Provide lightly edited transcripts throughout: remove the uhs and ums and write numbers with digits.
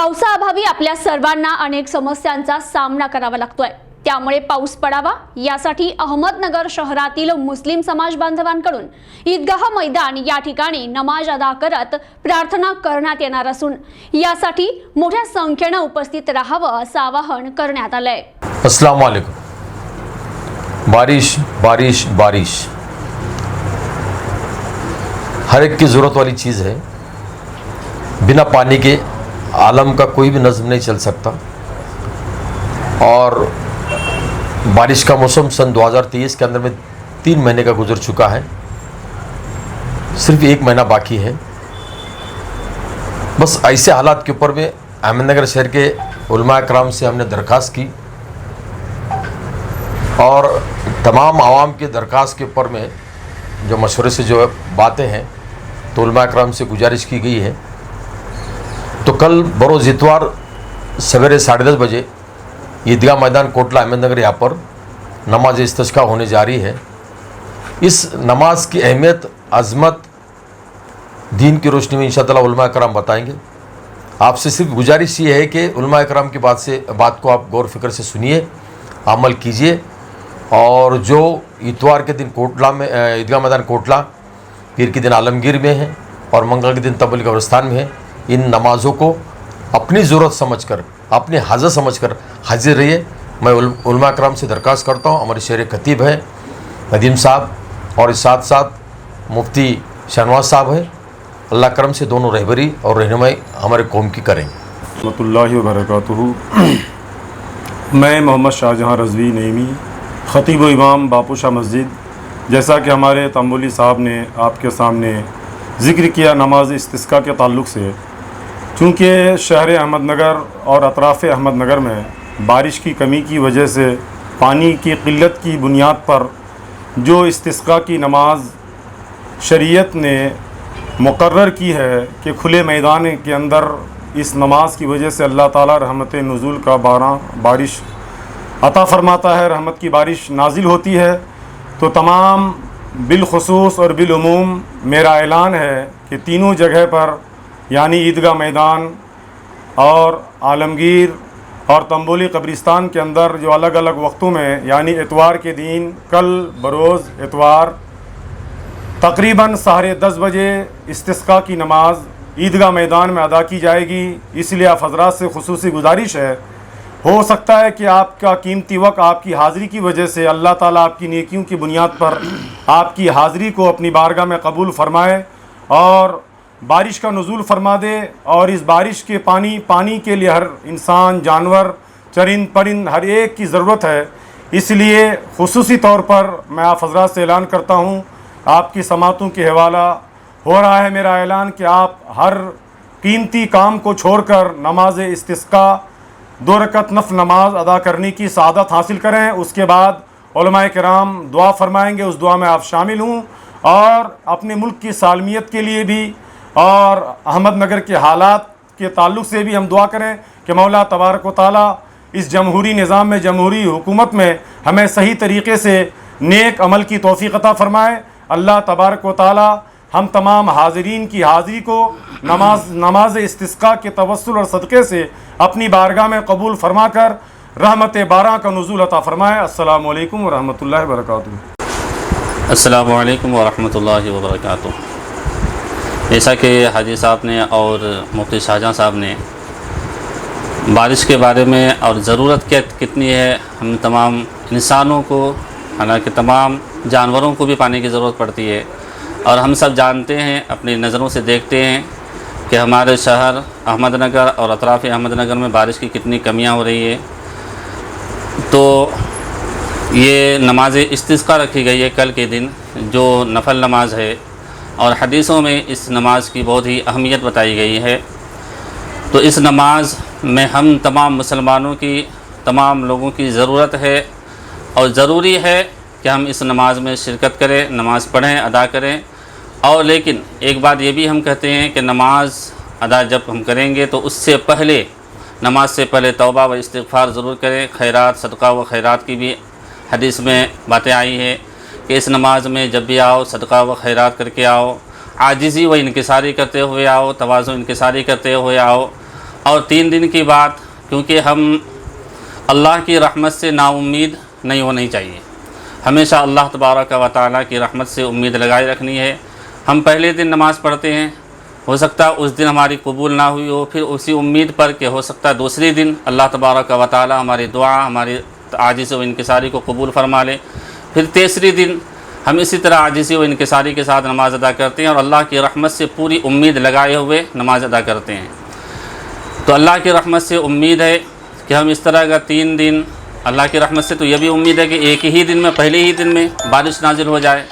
पावसाअभावी आपल्या सर्वांना अनेक समस्यांचा सामना करावा लागतोय। त्यामुळे पाऊस पडावा यासाठी अहमदनगर शहरातील मुस्लिम समाज बांधवांकडून ईदगाह मैदान या ठिकाणी नमाज अदा करत प्रार्थना करण्यात येणार असून यासाठी मोठ्या संख्येने उपस्थित राहावं असं आवाहन करण्यात आलंय। अस्सलाम वालेकुम। बारिश बारिश बारिश हर एक की ज़रूरत वाली चीज़ है। बिना पानी के आलम का कोई भी नज़म नहीं चल सकता। और बारिश का मौसम सन 2023 के अंदर में 3 महीने का गुजर चुका है, सिर्फ 1 महीना बाकी है। बस ऐसे हालात के ऊपर में अहमदनगर शहर के उलमा कराम से हमने दरख्वास्त की और तमाम आवाम की दरख्वास्त के ऊपर में जो मशवरे से जो बातें हैं तो उलमा कराम से गुजारिश की गई है। तो कल बरोज़ इतवार सवेरे 10:30 बजे ईदगाह मैदान कोटला अहमदनगर यहाँ पर नमाज इस्तिस्का होने जा रही है। इस नमाज की अहमियत अज़मत दीन की रोशनी में इंशाअल्लाह उलमा कराम बताएंगे। आपसे सिर्फ गुजारिश ये है कि उलमा कराम की बात को आप गौर फिक्र से सुनिए, अमल कीजिए। और जो इतवार के दिन कोटला में ईदगाह मैदान कोटला, पीर के दिन आलमगीर में है और मंगल के दिन तबलीग कब्रिस्तान में है, इन नमाज़ों को अपनी ज़रूरत समझकर, अपनी हाजत समझकर हाजिर रहिए। मैं उलमा कराम से दरख्वास्त करता हूँ। हमारे शहर खतीब है नदीम साहब और इस साथ साथ मुफ्ती शहनवाज साहब है। अल्लाह करम से दोनों रहबरी और रहनुमाई हमारे कौम की करें। रहमतुल्लाहि व बरकातुहू। मैं मोहम्मद शाहजहां रज़वी नईमी, ख़तीब व इमाम बापूशाह मस्जिद। जैसा कि हमारे तंबुली साहब ने आपके सामने ज़िक्र किया नमाज इस्तिस्का के ताल्लुक़ से, चूँकि शहर अहमदनगर और अतराफ़ अहमदनगर में बारिश की कमी की वजह से पानी की क़िल्लत की बुनियाद पर जो इस्तिस्का की नमाज शरीयत ने मुकर्रर की है कि खुले मैदान के अंदर इस नमाज की वजह से अल्लाह ताला रहमत नुज़ूल का बारिश अता फ़रमाता है, रहमत की बारिश नाजिल होती है। तो तमाम बिलखुसूस और बिलउमूम मेरा ऐलान है कि तीनों जगह पर यानी ईदगाह मैदान और आलमगीर और तंबोली कब्रिस्तान के अंदर जो अलग अलग वक्तों में यानी इतवार के दिन कल बरोज़ इतवार तकरीबन 10:30 बजे इस्तिस्का की नमाज ईदगाह मैदान में अदा की जाएगी। इसलिए आप हज़रात से खुसूसी गुजारिश है, हो सकता है कि आपका कीमती वक्त आपकी हाज़िरी की वजह से अल्लाह ताला आपकी नेकियों की बुनियाद पर आपकी हाज़िरी को अपनी बारगाह में कबूल फ़रमाए और बारिश का नुज़ूल फरमा दे। और इस बारिश के पानी के लिए हर इंसान, जानवर, चरिंद परिंद हर एक की ज़रूरत है। इसलिए खुसूसी तौर पर मैं आप हज़रात से ऐलान करता हूँ, आपकी समातों के हवाला हो रहा है मेरा ऐलान कि आप हर कीमती काम को छोड़कर नमाज इस्तिस्का 2 रकत नफ़ल नमाज अदा करने की सआदत हासिल करें। उसके बाद उलमाए किराम दुआ फरमाएंगे, उस दुआ में आप शामिल हूँ। और अपने मुल्क की सालमियत के लिए भी और अहमदनगर के हालात के ताल्लुक़ से भी हम दुआ करें कि मौला तबारक व तआला इस जमहूरी निज़ाम में, जमहूरी हुकूमत में हमें सही तरीक़े से नेक अमल की तौफ़ीक़ अता फ़रमाए। अल्लाह तबारक व तआला हम तमाम हाज़रीन की हाज़िरी को नमाज इस्तिस्का के तवस्सुल और सदक़े से अपनी बारगाह में कबूल फरमा कर रहमत बारा का नुज़ूल अता फ़रमाए। अस्सलामु अलैकुम व रहमतुल्लाहि व बरकातुहू। अस्सलामु अलैकुम व रहमतुल्लाहि व बरकातुहू। जैसा कि हाजी साहब ने और मुफ्ती शाहजहां साहब ने बारिश के बारे में और ज़रूरत कितनी है, हम तमाम इंसानों को, हालांकि तमाम जानवरों को भी पानी की ज़रूरत पड़ती है। और हम सब जानते हैं, अपनी नज़रों से देखते हैं कि हमारे शहर अहमदनगर और अतराफ़ अहमदनगर में बारिश की कितनी कमियां हो रही है। तो ये नमाज इस्तिस्का रखी गई है कल के दिन, जो नफल नमाज है और हदीसों में इस नमाज की बहुत ही अहमियत बताई गई है। तो इस नमाज में हम तमाम मुसलमानों की, तमाम लोगों की ज़रूरत है और ज़रूरी है कि हम इस नमाज में शिरकत करें, नमाज़ पढ़ें, अदा करें। और लेकिन एक बात ये भी हम कहते हैं कि नमाज अदा जब हम करेंगे तो उससे पहले, नमाज से पहले तौबा व इस्तिग़फ़ार ज़रूर करें। खैरात, सदका व खैरात की भी हदीस में बातें आई है कि इस नमाज में जब भी आओ सदका व खैरात करके आओ, आजिज़ी व इनकिसारी करते हुए आओ, तवाज़ु इनकिसारी करते हुए आओ। اور 3 दिन की बात, क्योंकि हम अल्लाह की रहमत से नाउम्मीद नहीं होनी चाहिए। हमेशा अल्लाह तबारक व तआला की रहमत से उम्मीद लगाए रखनी है। हम पहले दिन नमाज़ पढ़ते हैं, हो सकता है उस दिन हमारी कबूल ना हुई हो, फिर उसी उम्मीद पर कि हो सकता है दूसरे दिन अल्लाह तबारक व तआला हमारी दुआ, हमारी आजिज़ व इनकिसारी को कबूल फरमा ले। फिर तीसरे दिन हम इसी तरह आजिज़ी व इनकिसारी के साथ नमाज़ अदा करते हैं और अल्लाह की रहमत से पूरी उम्मीद लगाए हुए नमाज़ अदा करते हैं। तो अल्लाह की रहमत से उम्मीद है कि हम इस तरह का 3 दिन, अल्लाह की रहमत से तो यह भी उम्मीद है कि एक ही दिन में, पहले ही दिन में बारिश नाजिल हो जाए,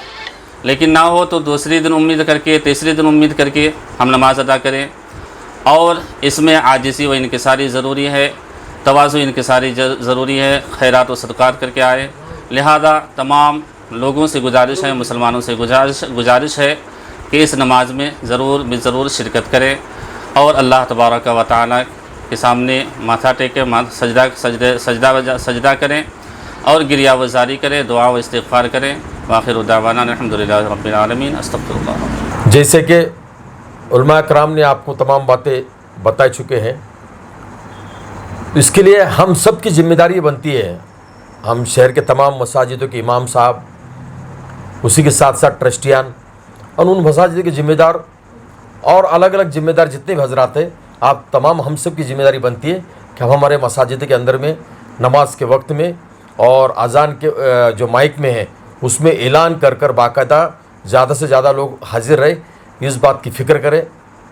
लेकिन ना हो तो दूसरे दिन उम्मीद करके, तीसरे दिन उम्मीद करके हम नमाज़ अदा करें। और इसमें आजिज़ी व इनकिसारी ज़रूरी है, तवाज़ु इनकिसारी ज़रूरी है, खैरात व सदक़ात करके आए। लिहाजा तमाम लोगों से गुजारिश है, मुसलमानों से गुजारिश है कि इस नमाज में ज़रूर शिरकत करें और अल्लाह तबारक व तआला के सामने माथा टेके, सजदा करें और गिरिया वज़ारी करें, दुआ व इस्तिग़फ़ार करें। वाखिर दावाना अल्हम्दुलिल्लाहि रब्बिल आलमीन, अस्तग़फ़िरुल्लाह। जैसे कि उलमा कराम ने आपको तमाम बातें बता चुके हैं, इसके लिए हम सब की जिम्मेदारी बनती है। हम शहर के तमाम मसाजिदों के इमाम साहब, उसी के साथ साथ ट्रस्टियान और उन मसाजिद के ज़िम्मेदार और अलग अलग ज़िम्मेदार जितने भी हजरात हैं, आप तमाम हम सब की ज़िम्मेदारी बनती है कि हम हमारे मसाजिद के अंदर में नमाज के वक्त में और अजान के जो माइक में है उसमें ऐलान कर बाकायदा ज़्यादा से ज़्यादा लोग हाजिर रहे, इस बात की फ़िक्र करें।